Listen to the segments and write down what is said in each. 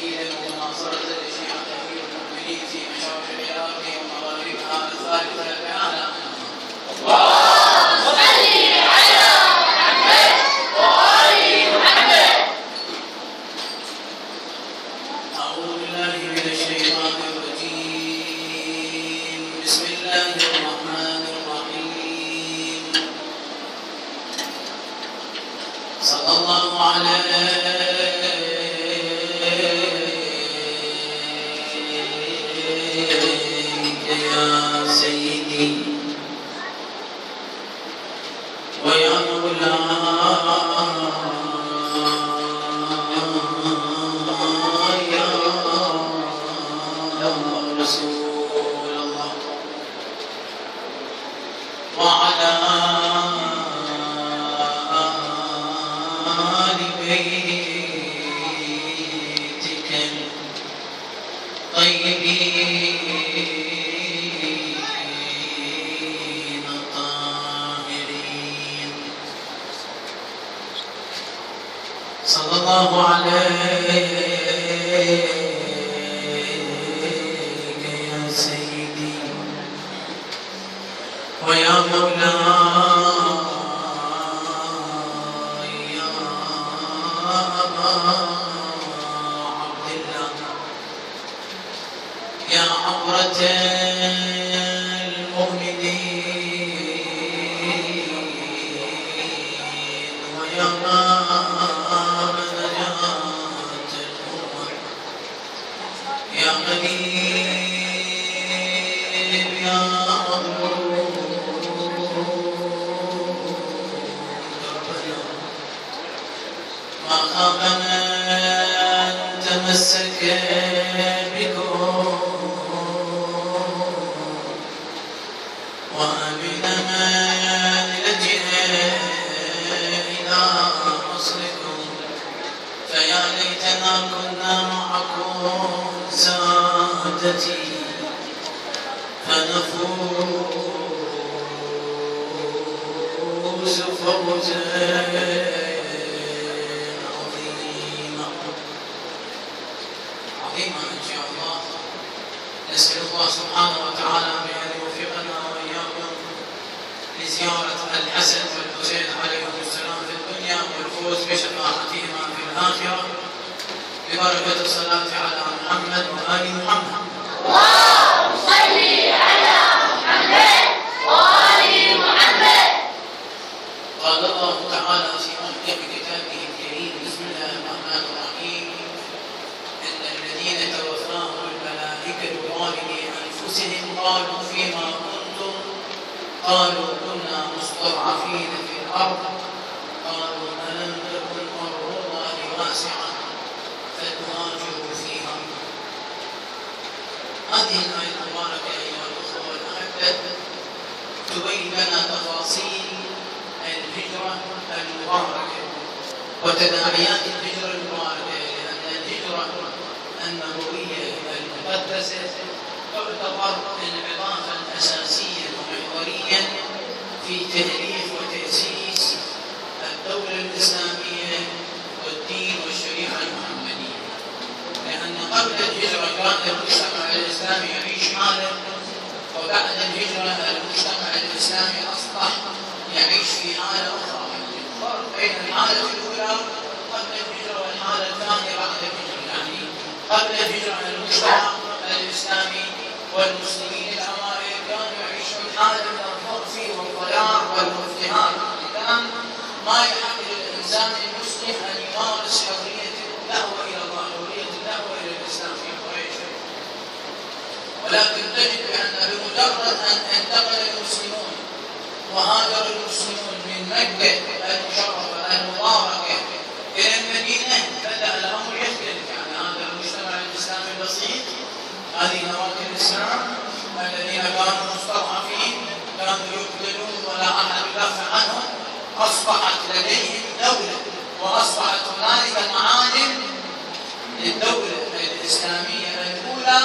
تأييدا ومناصرة لشيعة أمير المؤمنين في مشارق العراق ومغاربها الثالثة الأعلى. اللهم صل على محمد وآل محمد. أعوذ بالله من الشيطان الرجيم. بسم الله الرحمن الرحيم. صلى الله عليك يا سيدي ويا مولاي يا رسول الله وعلى آل بيتك الطيبين الطاهرين. صلى الله عليك يا سيدي ويا مولاي يا أبا عبد الله يا عبرة المؤمنين ويا باب نجاة الأمم يا قريب يا مغرور ما خاب من تمسك بكم وأمن من لجئ إلى أصلكم فيا ليتنا كنا معكم سادتي فنفوز فوزا عظيما إن شاء الله. نسأل الله سبحانه وتعالى بأن يوفقنا وإياكم لزيارة الحسن والحسين عليهم السلام في الدنيا والفوز بشفاعتهما في الآخرة ببركة الصلاة على محمد وآل محمد. اللهم صل على محمد وآل محمد. قال الله تعالى في محكم كتابه الكريم. بسم الله الرحمن الرحيم. إن الذين توفاهم الملائكة ظالمي أنفسهم قالوا فيما كنتم قالوا كنا مستضعفين في الأرض قالوا ألم تكن أرض الله واسعة فتهاجروا فيها. هذه الآية المباركة أيها الأخوة والأحبة تبين لنا تفاصيل الهجرة المباركة وتداعيات الهجرة المباركة، لأن الهجرة النبوية المقدسة تعتبر انعطافا أساسيا ومحوريا في تأليف وتأسيس الدولة الإسلامية والدين والشريعة المحمدية، لأن قبل الهجرة كان المجتمع الإسلامي يعيش حاله، وبعد الهجرة المجتمع الإسلامي أصبح يعيش في حالة أخرى. الفرق بين الحالة الأولى قبل الهجرة والحالة الثانية بعد الهجرة، يعني قبل الهجرة المجتمع الإسلامي والمسلمين الأوائل كانوا يعيشون حالة من الخوف والضياع والاضطهاد. كان ما يحمل الإنسان المسلم أن يمارس حرية الدعوة إلى الله، حرية الدعوة إلى الإسلام في قريش. ولكن تجد بأن بمجرد أن انتقل المسلمون وهاجر المسلمون من مكة المشرفة المباركة إلى المدينة بدأ الأمر يختلف. يعني هذا المجتمع الإسلامي البسيط، هذه نواة الإسلام الذين كانوا مستضعفين كانوا يقتلون ولا أحد يدافع عنهم، أصبحت لديهم دولة وأصبحت هنالك معالم للدولة الإسلامية الأولى،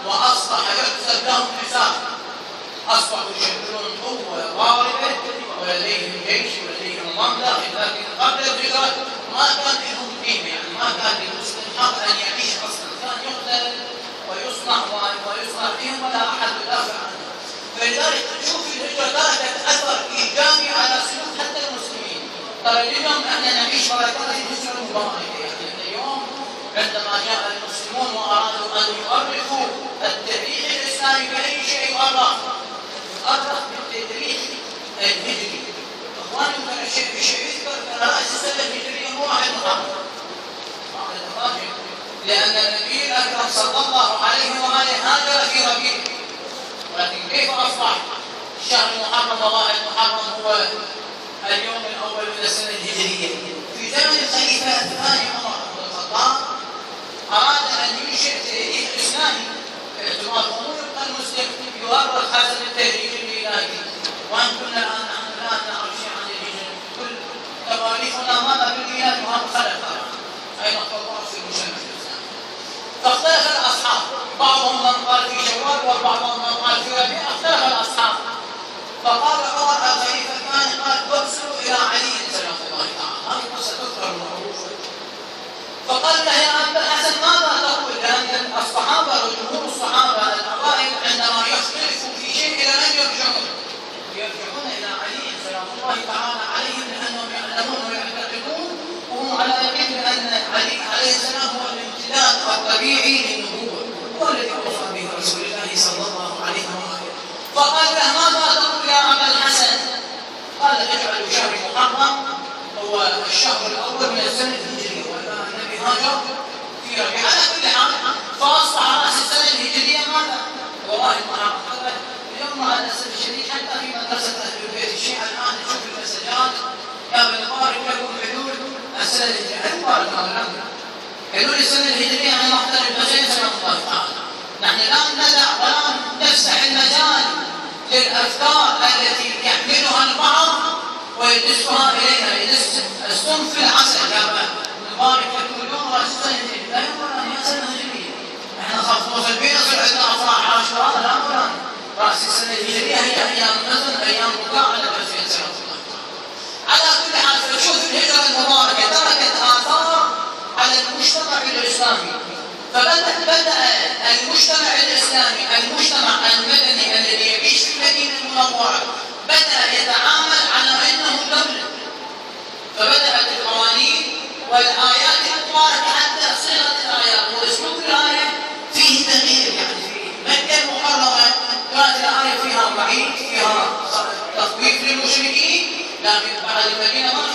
وأصبح يحسب لهم حساب، أصبحوا يشكلون قوة ضاربة ولديهم جيش ولديهم مملكة. لكن قبل الهجرة ما كان لهم قيمة، يعني ما كان للمسلم حق أن يعيش أصلا أصحابه. لأن النبي الأكرم صلى الله عليه وآله هاجر في ربيع، ولكن كيف أصبح الشهر المحرم وضاء المحرم هو اليوم الأول من السنة الهجرية؟ في زمن الخليفة الثاني عمر بن الخطاب أراد أن ينشئ تاريخ إسلامي باعتبار أمور المسلم يؤرخ حسب التاريخ الميلادي. وأن كنا الآن نحن لا نعرف شيء عن الهجرة، كل تواريخنا ماذا بالميلاد وهم خلف أين التطور في المجتمع الإسلامي. فاختلف الأصحاب، بعضهم من قال في شوال وبعضهم من قال في ربيع، اختلف الأصحاب. فقال عمر الخليفة الثاني قال ارسلوا إلى علي سلام الله تعالى، هذه قصة تذكر معروفة. فقال له يا أبا الحسن ماذا تقول؟ لأن الصحابة وجمهور الصحابة الأوائل عندما يختلفوا في شيء إلى من يرجعون؟ يرجعون إلى علي سلام الله تعالى عليهم، لأنهم يعلمون ويعتقدون وهم على يقين أن علي عليه السلام هو الامتداد الطبيعي للنبوة، هو الذي أوصى به رسول الله صلى الله عليه وآله. فقال له ماذا تقول يا أبا الحسن؟ قال اجعلوا شهر محرم هو الشهر الأول من السنة الهجرية، وكان النبي هاجر في ربيع. على كل حال فأصبح رأس السنة الهجرية ماذا؟ والله المحرم. اليوم مع الأسف الشديد حتى في مدرسة أهل البيت الشيعة الآن نشوف المسجات يا بنبارك لكم حلول السنة الهجرية، مبارك الله حلول السنة الهجرية عن محضر الحسين سلام الله تعالى. نحن لا ندع ولا نفسح المجال للأفكار التي يحملها البعض ويدسها إليها، يدس السم في العسل. يا نبارك لكم اليوم رأس السنة الهجرية، لا يقول يا سنة هجرية، نحن نخاف نوصل بينا يصير عندنا أفراح عاشوراء، لا ولا رأس السنة الهجرية هي أيام حزن، أيام بكاء على الحسين سلام الله. على كل حال فشوف الهجرة المباركة تركت آثار على المجتمع الإسلامي. فبدأ المجتمع الإسلامي، المجتمع المدني الذي يعيش في المدينة المنورة، بدأ يتعامل على أنه دولة. فبدأت القوانين والآيات المباركة حتى صيغة الآيات وأسلوب الآية فيه تغيير. يعني في مكة المحرمة كانت الآية فيها وعيد، فيها تخويف للمشركين، لكن بعد المدينة ما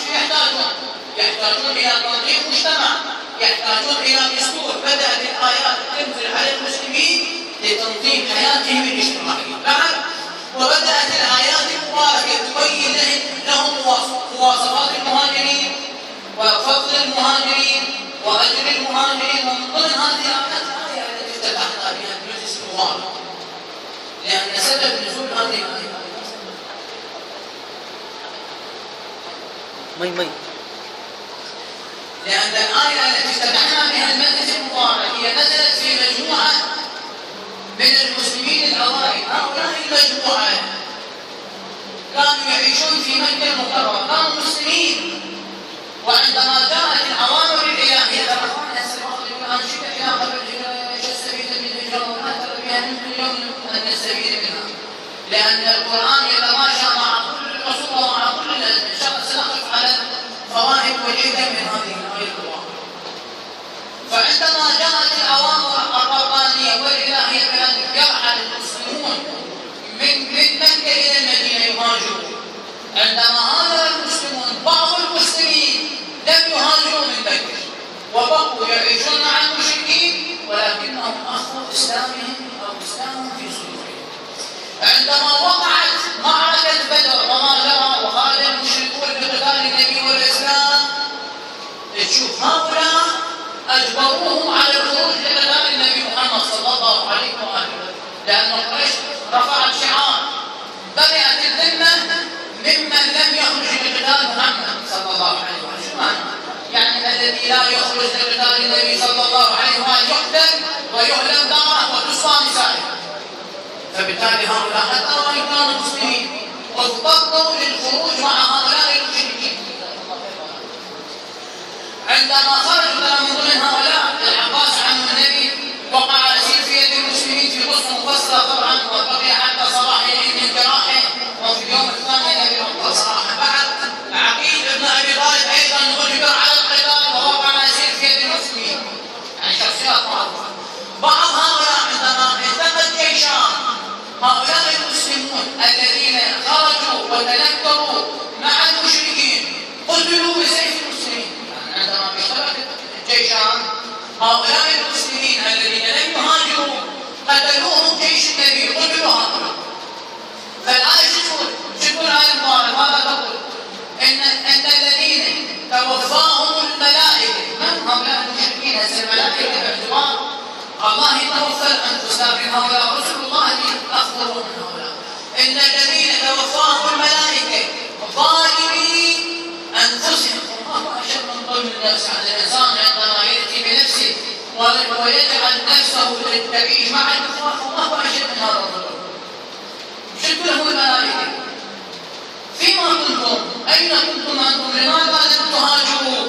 يحتاجون إلى تنظيم مجتمع، يحتاجون إلى دستور. بدأت الآيات تنزل على المسلمين لتنظيم حياتهم الاجتماعية بعد، وبدأت الآيات المباركة تبين لهم مواصفات المهاجرين وفضل المهاجرين وأجر المهاجرين. ومن ضمن هذه الآيات الآية التي افتتحنا بها المجلس المبارك، لأن سبب نزول هذه الآية لأن الآية التي افتتحنا بها المجلس المبارك هي نزلت في مجموعة من المسلمين الأوائل. هؤلاء المجموعة كانوا يعيشون في مكة المكرمة، كانوا مسلمين، وعندما جاءت الأوامر الإلهية تركوا أن شئت إلى قبل السبيل بالهجرة وما ترى بها من اليوم أن نستفيد منها، لأن القرآن يتماشى مع كل الرسول ومع كل الأزمنة. إن شاء الله سنقف على فوائد والعبر من هذه الآية القرآن. فعندما جاءت الأوامر الربانية والإلهية بأن يرحل المسلمون من مكة إلى المدينة يهاجرون، عندما هاجر المسلمون بعض المسلمين لم يهاجروا من مكة وبقوا يعيشون مع المشركين، ولكنهم أخذوا إسلامهم أو إسلامهم في صدورهم. عندما وقعت معركة بدر وما جرى وخرج المشركون بقتال النبي والإسلام، تشوف هؤلاء أجبروهم على الخروج لقتال النبي محمد صلى الله عليه وآله، لأن قريش رفعت شعار برئت الذمة ممن لم يخرج لقتال محمد صلى الله عليه وآله. شو معنى؟ يعني الذي لا يخرج لقتال النبي صلى الله عليه وآله يقتل ويعلم داره وتصفى نسائه. فبالتالي هؤلاء حتى وإن كانوا مسلمين اضطروا للخروج مع هؤلاء المشركين. عندما خرجوا من ضمن هؤلاء العباس عم النبي وقع أسير في يد المسلمين في قصة مفصلة طبعا، وبقي حتى صباح من جراحه، وفي اليوم الثاني النبي أقول صراحة بعد عقيل ابن أبي طالب أيضا أجبر على القتال ووقع أسير في يد المسلمين. يعني شخصيات معروفة. بعض هؤلاء عندما التقت جيشان هؤلاء المسلمون الذين خرجوا وتنكروا مع المشركين قتلوا بسيف المسلمين. يعني عندما هؤلاء المسلمين الذين لم يهاجروا قتلوهم جيش النبي، قتلوا هؤلاء. فالآية شكر آية المبارك ماذا تقول؟ إن الذين توفاهم الملائكة، من هؤلاء المشركين؟ هسه الملائكة باعتبار الله توفى الأنفس، لكن هؤلاء رسل الله أخبروا من هؤلاء. إن الذين توفاهم الملائكة ظالمي أنفسهم. الله أشد من ظلم النفس على الإنسان عندما يأتي بنفسه ويجعل نفسه تعيش مع الكفار، الله أشد من هذا الظلم. شكلهم الملائكة. فيما كنتم؟ أين كنتم أنتم؟ لماذا لم تهاجروا؟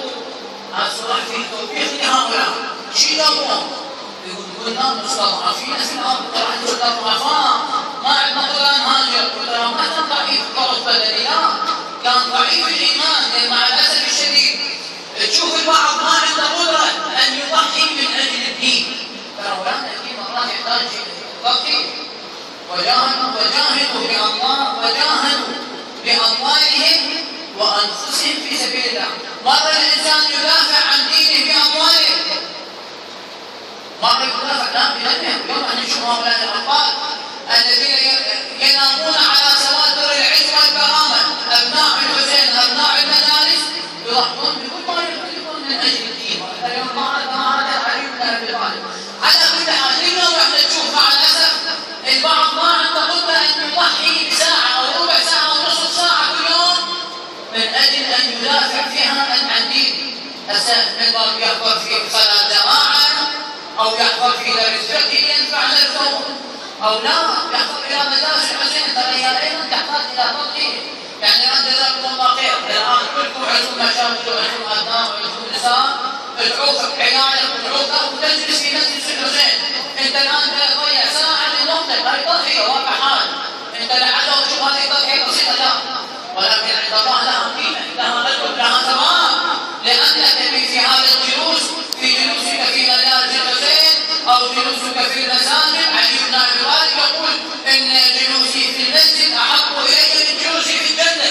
هذا الصراحة فيه توبيخ لهؤلاء. شيء يقولون يقول كنا مستضعفين في الأرض، ترى مستضعفان ما عندنا قدرة نهاجر. ترى ما كان ضعيف قوة بدني، لا كان ضعيف الإيمان. مع الأسف الشديد تشوف البعض ما عنده قدرة أن يضحي من أجل الدين. ترى أولادنا الدين مرات يحتاج تضحية. وجاهدوا بأموالهم وأنفسهم في سبيل الله. مرة الإنسان يدافع عن دينه بأمواله، مرة يدافع لا بنفسه. اليوم نشوف هؤلاء الأطفال الذين ينامون على سواتر العز والكرامة، أبناء الحسين، أبناء المدارس، يضحون بكل ما يملكون من أجل الدين. اليوم ما هذا علي بن أبي طالب. على كل حال اليوم احنا نشوف مع الأسف البعض ما عنده قدرة أن يضحي بساعة أو ربع ساعة أو نصف ساعة كل يوم من أجل أن يدافع فيها عن دين. هسه البعض يحضر في صلاة جماعة أو يحضر في درس فقهي ينفع نفسه، أو لا يحضر إلى مدارس الحسين. ترى هي أيضا تحتاج إلى تضحية. يعني أنت جزاكم الله خير، الآن كلكم عندكم مشاكل وعندكم أبناء وعندكم نساء، ادعوك عيالك وادعوك وتجلس في مسجد الحسين. أنت الآن تضيع ساعة من وقتك، هذه تضحية واقع حال. أنت لعله تشوف هذه تضحية بسيطة، لا، ولكن عند الله لها قيمة، لها قدر، لها ثواب. لأنك في هذا الجلوس، في جلوسك في مدارس الحسين أو جلوسك في المساجد، علي بن أبي طالب يقول إن جلوسي في المسجد أحب إلي من جلوسي في الجنة.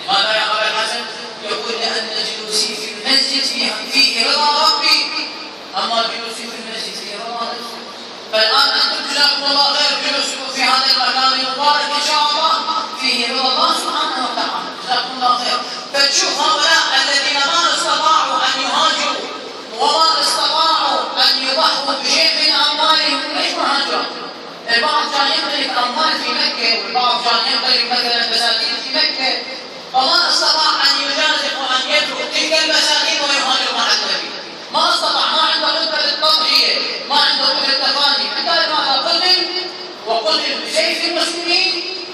لماذا يا أبا الحسن؟ يقول لأن جلوسي في المسجد فيه رضا ربي، أما جلوسي في المسجد فيه رضا نفسي. فالآن أنتم جزاكم الله خير، جلوسكم في هذا المكان المبارك إن شاء الله فيه رضا الله سبحانه وتعالى، جزاكم الله خير. فتشوف هؤلاء الذين ما استطاعوا أن يهاجروا وما استطاعوا أن يضحوا بشيء من أموالهم، ليش ما هاجروا؟ البعض كان يمتلك أموال في مكة، والبعض كان يمتلك مثلا مساكين في مكة، وما استطاع أن يجازف وأن يترك تلك المساكين ويهاجر مع النبي. ما استطاع، ما عنده قدرة التضحية، ما عنده قدرة التفاني. حتى ماذا وقتل بسيف المسلمين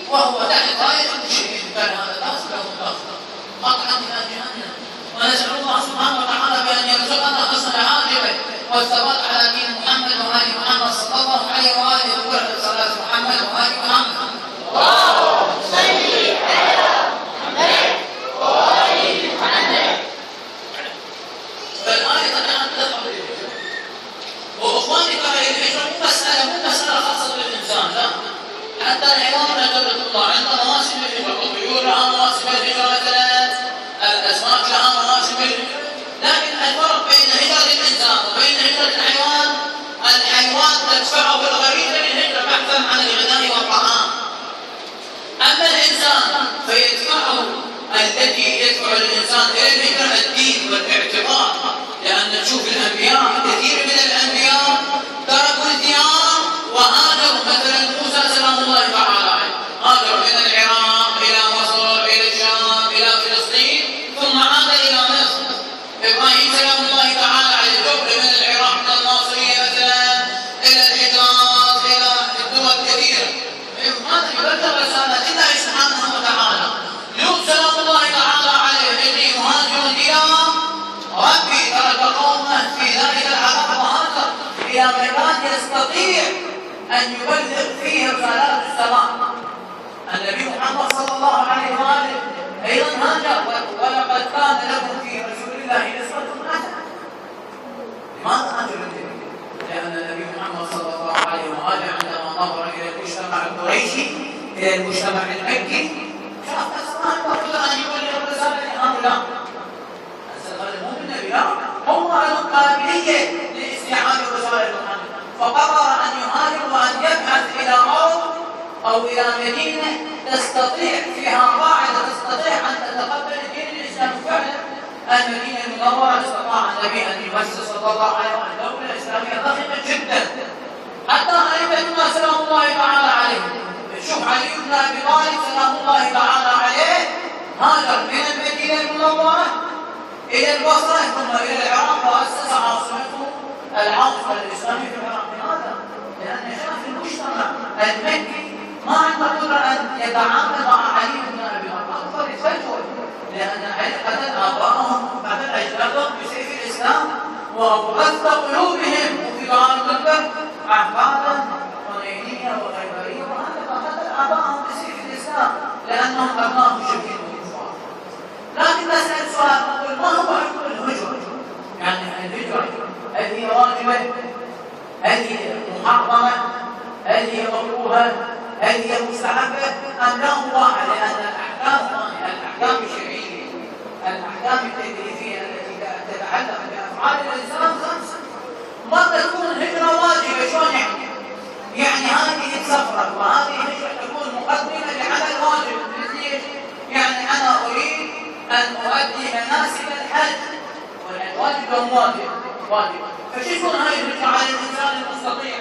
وهو تحت راية المشركين. كان هذا الناس له الآخرة قطعا إلى جهنم. ونسأل الله سبحانه وتعالى بأن يرزقنا حسن العاقبة والثبات على دين محمد وآل محمد صلى الله عليه وآله وسلم. صلاة محمد وآل محمد. اللهم صل على محمد وآل محمد. فالآية تتحدث عن الهجرة. وإخواني ترى الهجرة مو مسألة خاصة بالإنسان، لا. حتى الحيوان نجرة الله عند مواسم الهجرة، الطيور لها مواسم الهجرة مثلا، الأسماك لها مواسم الهجرة. لكن الفرق بين هجرة الإنسان وبين هجرة الحيوان، الحيوان تدفعه الغريزة للهجرة بحثا عن الغذاء والطعام. أما الإنسان فيدفعه، الذي يدفع الإنسان إلى الهجرة الدين والاعتقاد. لأن تشوف الأنبياء، كثير من الأنبياء تركوا الديار وهاجروا. مثلا موسى سلام الله تعالى عليه هاجر من العراق إلى مصر إلى الشام إلى فلسطين ثم عاد إلى مصر. إبراهيم سلام الله تعالى عليه جبر من العراق من الناصرية مثلا إلى الحجاز إلى الدول كثيرة. هذا يبلغ رسالة الله سبحانه وتعالى. لوط سلام الله تعالى عليه إني مهاجر إلى ربي، ترك قومه في ذلك العذاب وهاجر إلى مكان يستطيع أن يبلغ فيه رسالات السماء. النبي محمد صلى الله عليه وآله أيضا هاجر، ولقد كان لكم في رسول الله أسوة حسنة. لماذا هاجر النبي؟ لأن النبي محمد صلى الله عليه وآله عندما نظر إلى المجتمع القريشي إلى المجتمع المكي شاف السماء قبل أن يبلغ الرسالة لهؤلاء. هذا مو بالنبي، لا، هم كانوا قابلين عملية لاستيعاب الرسالة المحمدية، فقرر أن يهاجر وأن يبحث إلى أرض أو إلى مدينة تستطيع فيها قاعدة تستطيع أن تتقبل الدين الإسلامي. فعلا المدينة المنورة استطاع النبي أن يؤسس صلى الله عليه وسلم دولة إسلامية ضخمة جدا، حتى أئمتنا سلام الله تعالى عليهم. شوف علي بن أبي طالب سلام الله تعالى عليه هاجر من المدينة المنورة إلى البصرة ثم إلى العراق وأسس عاصمته العاصمة الإسلامية في العراق. لماذا؟ لأن شاف المجتمع المكي ما عنده قدرة أن يتعامل مع علي بن أبي طالب، أكثر يتفجر، لأن علي قتل آبائهم قتل أجدادهم بسيف الإسلام وغث قلوبهم وفي دار المنبر أحبابا حنينية وخيبرية، وهكذا قتل آبائهم بسيف الإسلام لأنهم أبناء مشركين وكفار. لكن نسأل سؤال نقول ما هو حكم الهجرة؟ يعني الهجرة هل هي واجبة؟ هل هي محرمة؟ هل هي مكروهة؟ هل هي مستحبة؟ أم لا مباحة؟ لأن الأحكام الشرعية الأحكام التكليفية التي تتعلق بأفعال الإنسان خمسة. مرة تكون الهجرة واجبة، شلون يعني؟ يعني هذه السفرة وهذه الهجرة تكون مقدمة لعمل واجب، مثل يعني أنا أريد أن أؤدي مناسك الحج والواجب واجب، فشو تكون هذه الهجرة على الإنسان المستطيع؟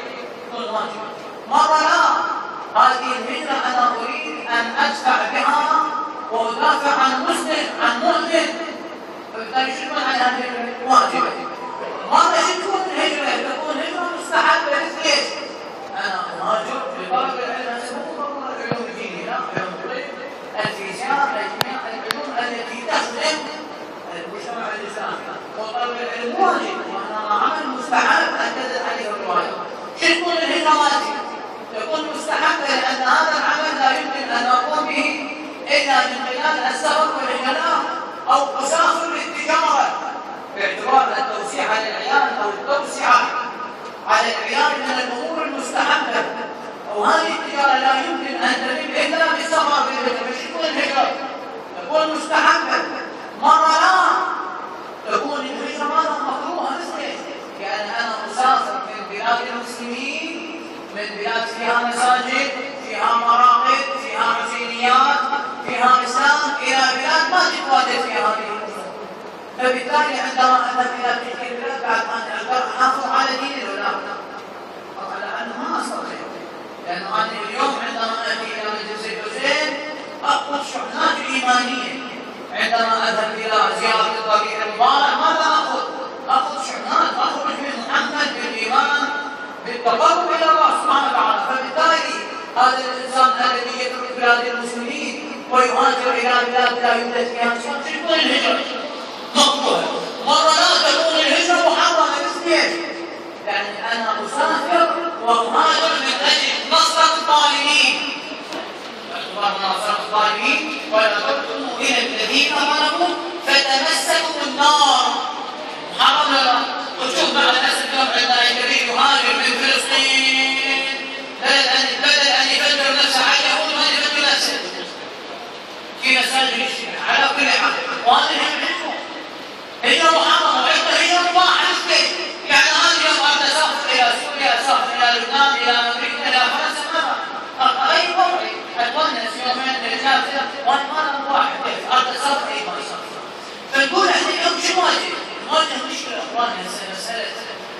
تكون واجبة. مرة لا، هذه الهجرة أنا أريد أن أدفع بها وأدافع عن مسلم عن مؤمن، فبالتالي شو تكون على هذه الهجرة؟ واجبة. مرة شو تكون الهجرة؟ تكون هجرة مستحبة، مثل ايش؟ أنا أهاجر لطلب العلم، مو ضرورة علوم الدين، لا، علوم الطب، الفيزياء، الكيمياء، العلوم التي تخدم المجتمع الإسلامي، وطلب العلم واجب وأنا عمل مستحب أكدت عليه الرواية. شو تكون الهجرة واجب؟ تكون مستحبة لأن هذا العمل لا يمكن أن أقوم به إلا من خلال السفر والإجلاء أو أسافر للتجارة، باعتبار التوسيع على العيال أو التوسعة على العيال من الأمور المستحبة، وهذه التجارة لا يمكن أن تتم إلا بالسفر بالهجرة. فش تكون الهجرة؟ تكون مستحبة. مرة لا، تكون الهجرة مرة مكروهة، مثل يعني أنا أسافر من بلاد المسلمين، من بلاد فيها مساجد، فيها مراقد، فيها حسينيات، فيها إسلام، إلى بلاد ما تتواجد فيها هذه الأمور. فبالتالي عندما أذهب إلى تلك البلاد بعد أن أقدر أحافظ على ديني ولا لا؟ على أنه ما أستطيع، لأنه أنا اليوم عندما أتي إلى مجلس الحسين أخذ شحنات إيمانية. عندما أذهب إلى زيارة الربيع المبارك ماذا أخذ شحنات، أخرج من محمد بالإيمان بالتقرب إلى الله سبحانه وتعالى. فبالتالي هذا الإنسان الذي يترك بلاد المسلمين ويهاجر إلى بلاد لا يوجد فيها إسلام، شو تكون الهجرة؟ مكروهة. مرة لا، تكون الهجرة محرمة، مثل ايش؟ يعني أنا أسافر وأهاجر من أجل نصرة الظالمين، نصرة الظالمين، ولا تركنوا إلى الذين ظلموا فتمسكوا النار. محرم لا؟ وشوف مع الناس اليوم عندنا يريد يهاجر من فلسطين بدل أن يفجر نفسه على اليهود ما يفجر نفسه في مساجد الشيعة على كل حال. وهذه هي محرمة وهي مباحة. ليش؟ يعني أنا اليوم أنا أسافر إلى سوريا، أسافر إلى لبنان، إلى أمريكا، إلى فرنسا، ماذا؟ أي وضعي أتونس يومين ثلاثة وأنا ما مباح. أريد أسافر أي ما أسافر. فنقول إحنا اليوم شو نواجه مشكلة إخواننا، مسألة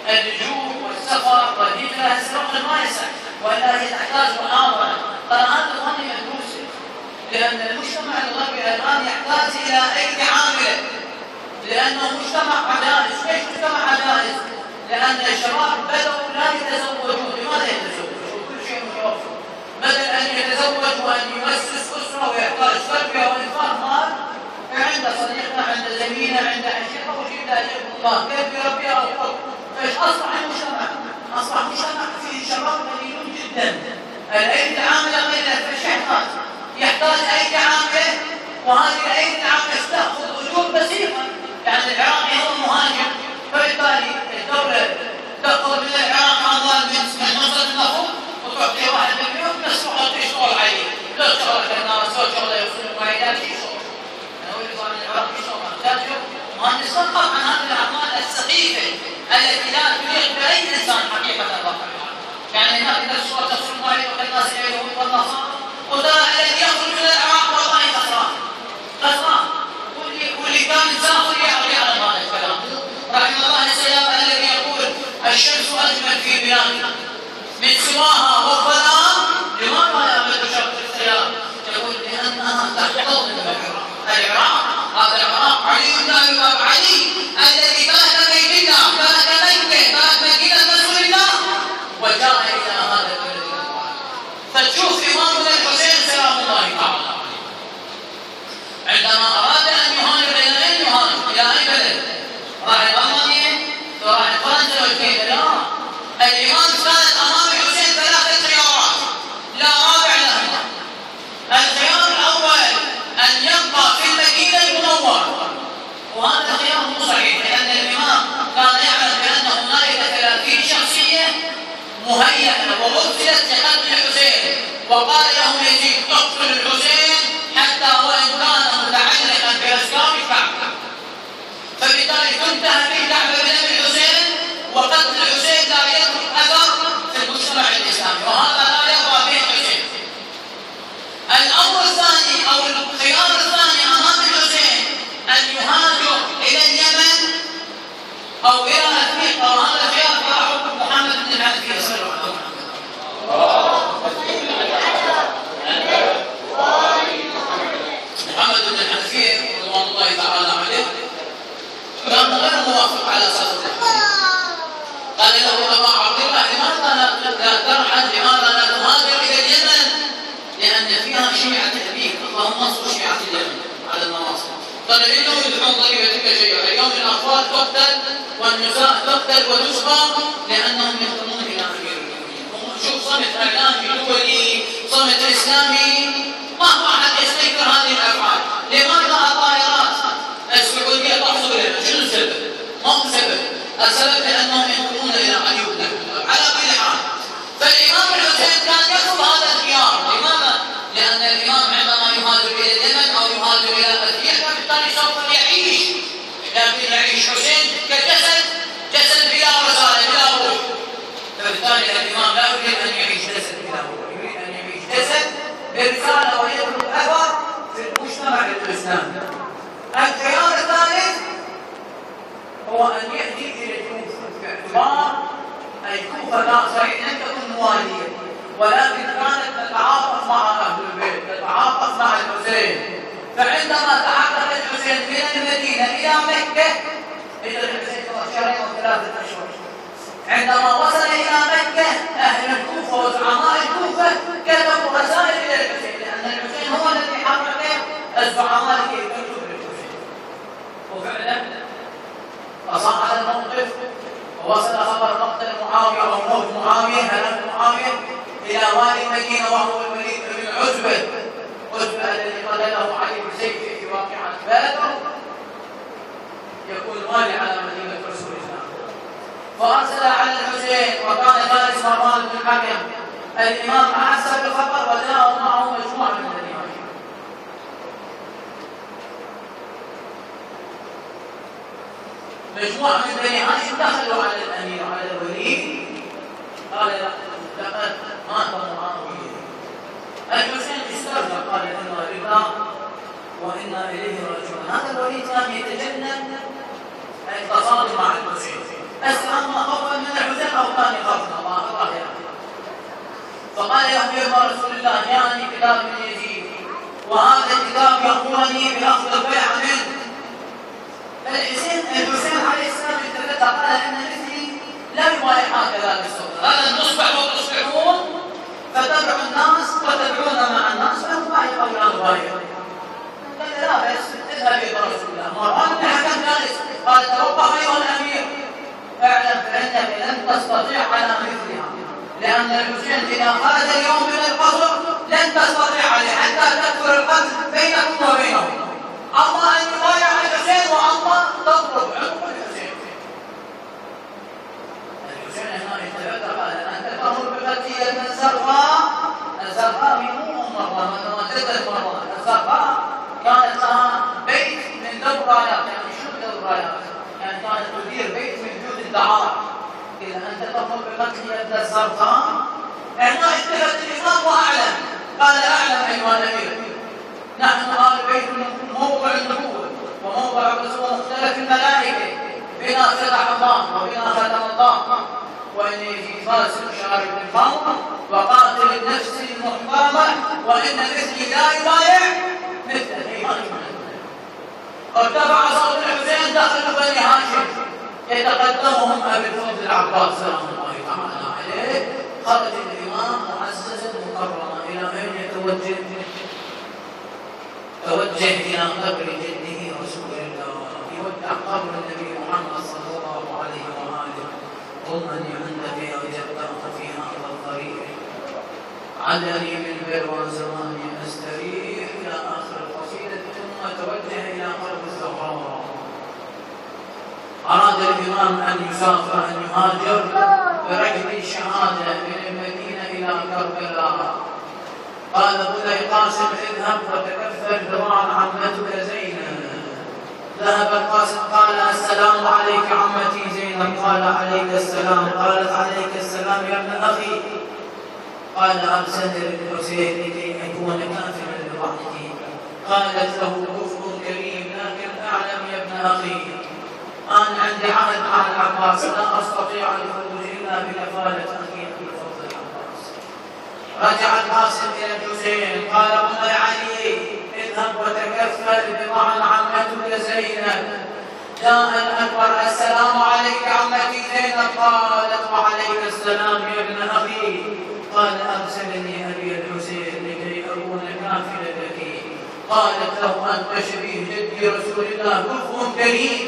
اللجوء والسفر والهجرة هسه ما يسع، ولا هي تحتاج محاضرة. قراءات إخواني مدروسة، لأن المجتمع الغربي الآن يحتاج إلى أيدي عاملة، لأنه مجتمع عجائز. ليش مجتمع عجائز؟ لأن الشباب بدأوا لا يتزوجون. لماذا يتزوجون؟ كل شيء متوفر. بدل أن يتزوج وأن يؤسس أسرة ويحتاج تربية وإنفاق مال، عند صديقنا، عند زميلنا، عند عشيرة، وجد أجل الله كيف يربيها ويحط. فإيش أصبح المجتمع؟ أصبح مجتمع فيه شباب قليلون جدا. الأيدي العاملة قليلة، فإيش يحتاج أيدي عاملة، وهذه الأيدي العاملة تأخذ أجور بسيطة. يعني العراقي هو مهاجر، فبالتالي الدولة تأخذ من العراق أموال من مصدر النفط وتعطي 1% بس فقط يشتغل عليه، لا شغل كالناس، لا شغل يوصل المعيدات، يشتغل. أنا أقول لك العراقي يشتغل تاجر مهندس فقط عن هذه الأعمال السخيفة التي هناك تفسر ما يدعو الناس الى اليهود والنصارى، وترى الذي يخرج من العراق والله خسران. واللي كان مسافر يعطي على هذا الكلام. رحم الله السلام الذي يقول الشمس اجمل في بلادنا من سواها والظلام. لماذا يا بدر شرط السلام؟ يقول لانها تحتضن العراق. هذا العراق علي بن ابي طالب، علي الذي كان بيت الله، كانت مكه، كانت مدينه رسول الله، وجاء الى هذا البلد المبارك. فتشوف امامنا الحسين سلام الله تعالى عليه عندما اراد ان يهاجر الى اين يهاجر؟ الى اي بلد؟ راح المانيا؟ راح فرنسا والكيد؟ لا. الامام كانت امام الحسين ثلاثه خيارات لا رابع لهما. الخيار الاول ان يبقى في المدينه المنوره، وهذا خيار مو صحيح، لان الامام كان يعلم بان هنالك 30 شخصيه مهيئه وارسلت لقتل الحسين، وقال لهم يزيد اقتل الحسين حتى وان كان متعلقا باسكار الكعبه. فبالتالي تنتهى به دعوه بنبي الحسين، وقتل الحسين لا يترك اثر في المجتمع الاسلامي، وهذا لا يرضى به الحسين. الامر الثاني او الخيار الثاني امام الحسين ان يهاجر الى اليمن او الى افريقيا، وهذا خيار حكم محمد بن الحنفيه صلى الله عليه وسلم. محمد بن الحنفيه رضوان الله تعالى عليه كان غير موافق على سفر الحسين. قال له ابا عبد الله لماذا لا ترحل، لماذا لا تهاجر الى اليمن؟ لان فيها شيعه ابيك، اللهم انصر شيعه اليمن على النواصب. قال انهم يدفعون ضريبتك شيئا. اليوم الاطفال تقتل والنساء تقتل وتسبى لانهم ينتمون الى امير المؤمنين. شوف صمت اعلامي دولي، صمت اسلامي، ما هو احد يستنكر هذه الافعال. لماذا الطائرات السعوديه تحصل لنا؟ شنو السبب؟ ما هو سبب، السبب لانهم ينتمون الى علي بن ابي طالب. على كل حال، فالامام الحسين كان يرفض هذا الخيار. لماذا؟ لان الامام عندما يهاجر الى اليمن او يهاجر الى افريقيا بالتالي سوف يعيش، لكن يعيش حسين كجسد، جسد بلا رساله بلا روح. فبالتالي الامام لا يريد ان يعيش جسد بلا روح، يريد ان يعيش جسد برساله ويترك اثر في المجتمع الاسلامي. الخيار الثالث هو ان ياتي الى الكوفه، باعتبار الكوفه لا صحيح لم تكن مواليه، ولكن كانت تتعاطف مع اهل البيت، تتعاطف مع الحسين. فعندما تحرك الحسين من المدينه الى مكه، اجى الحسين شهرين او 3 اشهر. عندما وصل الى مكه اهل الكوفه وزعماء الكوفه كتبوا رسائل الى الحسين، لان الحسين هو الذي حرك الزعماء لكي يكتبوا للحسين. وفعلا فصعد الموقف ووصل خبر مقتل معاويه او موت معاويه، هلاك معاويه، الى والي المدينه وهو الوليد بن عتبه الذي قتله علي بسيفه في واقعه بدر، يكون والي على مدينه رسول الله. فارسل على الحسين، وكان جالس مروان بن الحكم. الامام احس بالخبر وجاء معه مجموعه من الامام. مجموعه من بني هاشم دخلوا على الامير على الوليد، قال لقد مات معاويه. الحسين استرجع قال انا لله وانا اليه راجعون. هذا الوليد كان يتجنب التصادم مع الحسين، بس اما خوفا من الحسين او كان يخافنا الله يعني. فقال يا ابا رسول الله جاءني كتاب من يزيد، وهذا الكتاب يامرني باخذ البيعه منه. الحسين عليه السلام التفت قال ان مثلي لا يبايع هكذا بالسلطه، هذا نصبح وتصبحون فتبعوا الناس وتدعون مع الناس فنبايع او لا نبايع. قال لا بس اذهب الى رسول الله. مروان بن الحكم جالس قال توقف ايها الامير، اعلم فانك لن تستطيع على مثلها، لان الحسين اذا خرج اليوم من القصر لن تستطيع عليه حتى تكثر القتل بينكم وبينهم. اما ان يبايع الحسين واما تضرب عنق الحسين. الحسين هنا يتذكر قال انت تامر بقتل ابن الزرقاء مو مروان، متردد مروان. الزرقاء كانت لها بيت من ذو الرايات، يعني شنو ذو الرايات؟ يعني كانت تدير بيت من بيوت الدعارة. اذا انت تامر بقتل ابن الزرقاء احنا التفت الإمام وأعلم، قال أعلم أيها الأمير، نحن آل بيت موضع النبوة وموضع الرسول مختلف الملائكة، بنا فتح الله وبنا ختم الله، وإني في فاسق شارب الخمر وقاتل النفس المحرمة، وإن مثلي لا يبايع مثله. ارتفع صوت الحسين داخل بني هاشم يتقدمهم أبي الفضل العباس سلام الله تعالى عليه. خرج الإمام معززا مكرما. إلى أين يتوجه؟ توجه إلى قبر جده رسول الله، يودع قبر النبي محمد صلى الله عليه وآله. ضمني عندك يا جداه في هذا الطريق، عدني من بر زماني أستريح، إلى آخر القصيدة. ثم توجه إلى قبر الزهراء. أراد الإمام أن يسافر، أن يهاجر بركب الشهادة من المدينة إلى كربلاء. قال بني القاسم اذهب وتكفل ذراع عمتك زينب. ذهب القاسم قال السلام عليك عمتي زينب. قال عليك السلام. قالت عليك السلام يا ابن أخي. قال أرسلني للحسين لكي أكون كافلا لوحدي. قالت له كفر كريم، لكن أعلم يا ابن أخي أنا عندي عهد مع العباس، لا أستطيع الخروج إلا بكفالة أخي أبي الفضل العباس. رجع القاسم إلى الحسين قال بني علي اذهب وتكفل بضع عمتك زينب. جاء الأكبر السلام عليك عمتي زينب. قالت وعليك السلام يا ابن أخي. قال أرسلني أبي الحسين لكي أكون كافلا لك. قالت له أنت شبيه جدي رسول الله كفر كريم،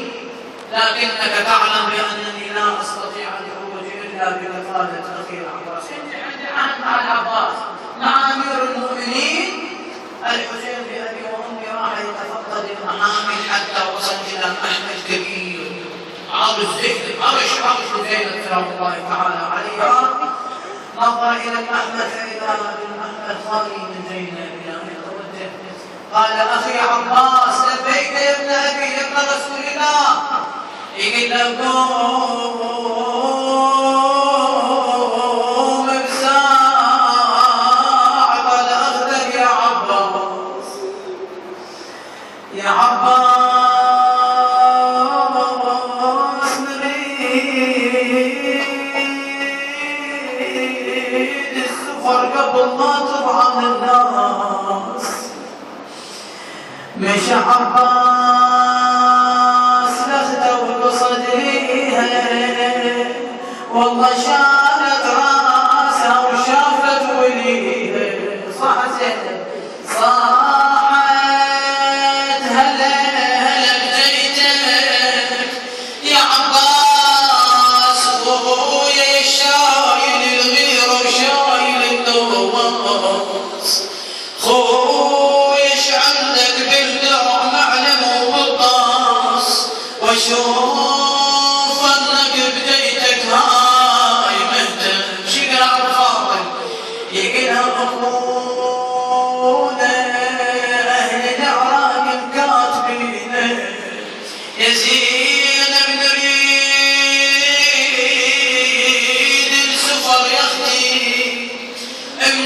لكنك تعلم بأنني لا أستطيع الخروج إلا بكفالة أخي العباس. عندي عهد مع العباس، مع أمير المؤمنين. الحسين بأبي وأمي راح يتفقد المحامل حتى وصل إلى أحمد كبير عرش زينب، عرش زينب سلام الله تعالى عليها. نظر إلى الأحمد فإذا بالأحمد خالي من زينب. إلى أن يتوجه قال أخي عباس لبيك يا ابن أبي يا ابن رسول الله. يقول له قوم بساعة. قال أخذك يا عباس، يا عباس نريد السفر قبل ما تطعن الناس. مش عباس والله شافت راسها وشافت وليها. صاحت هلا هلا بجيتك يا عباس. خويا شايل الغير وشايل النواس. خويا ايش عندك بالدرع معلم وبالطاس. وشوف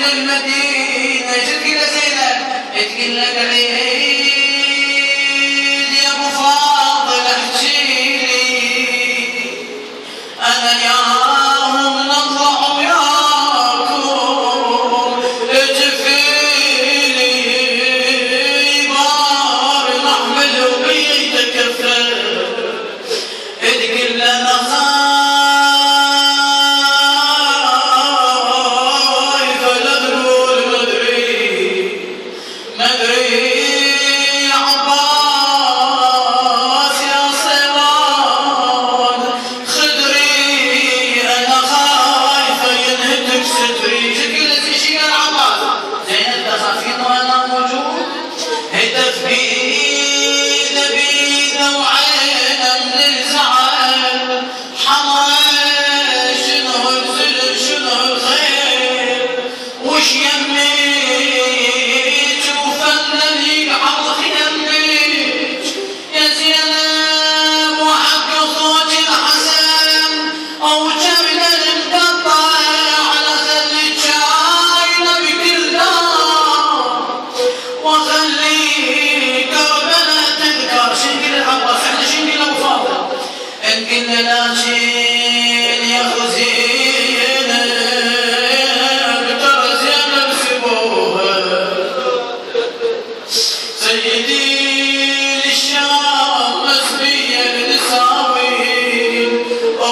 المدينة جت إلى زينب تقول لك عيد يا أبو فاضل احجيلي أنا ياهم نطلع وياكم اجفيلي بار نحمل وبيتكفل تقول لنا مدري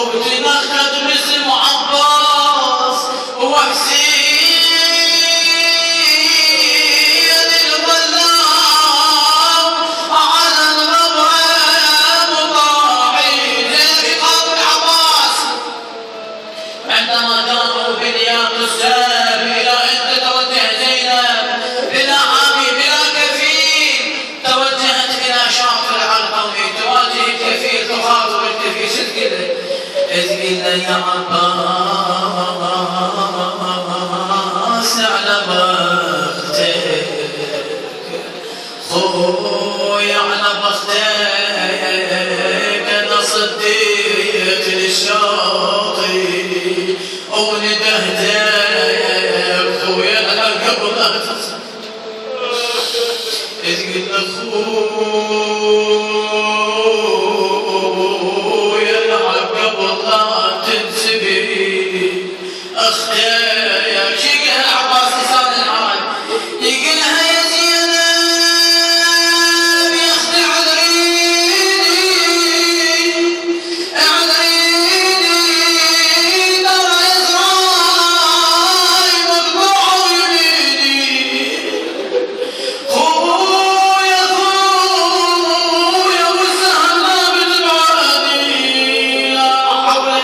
وتنخد باسم عباس وحسين الغلام على الغبر مطاعين في قبر عباس عندما داروا بنياط السلام إلى أنت توجه زينب بلا حامي بلا كفيل توجهت إلى شاطئ العرقوي تواجه الكفيل تخاطب الكفيل شو تقول له؟ تقول له يا عباس على بختك خوي على بختك أنا صديت للشاطئ وندهتك خويا على قبلك تقول له خويا على قبل لا تنسبي اختك شي قال عباس لسان العرب يقولها يا زينب يا اختي عذريني عذريني ترى يسراي مقطوع يميني خويا والسهم ما بتبعدني لا حول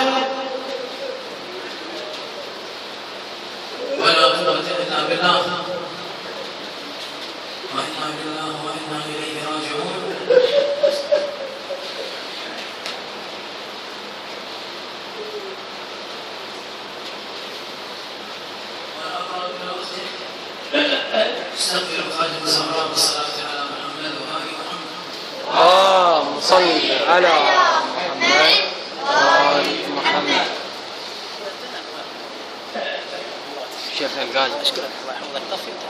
ولا قوة إلا بالله وإنا لله وإنا إليه راجعون استغفر خالق الزهراء والصلاة على محمد وآل محمد اللهم صل على محمد وآل محمد. شيخنا قال اشكرك الله يحفظك طفي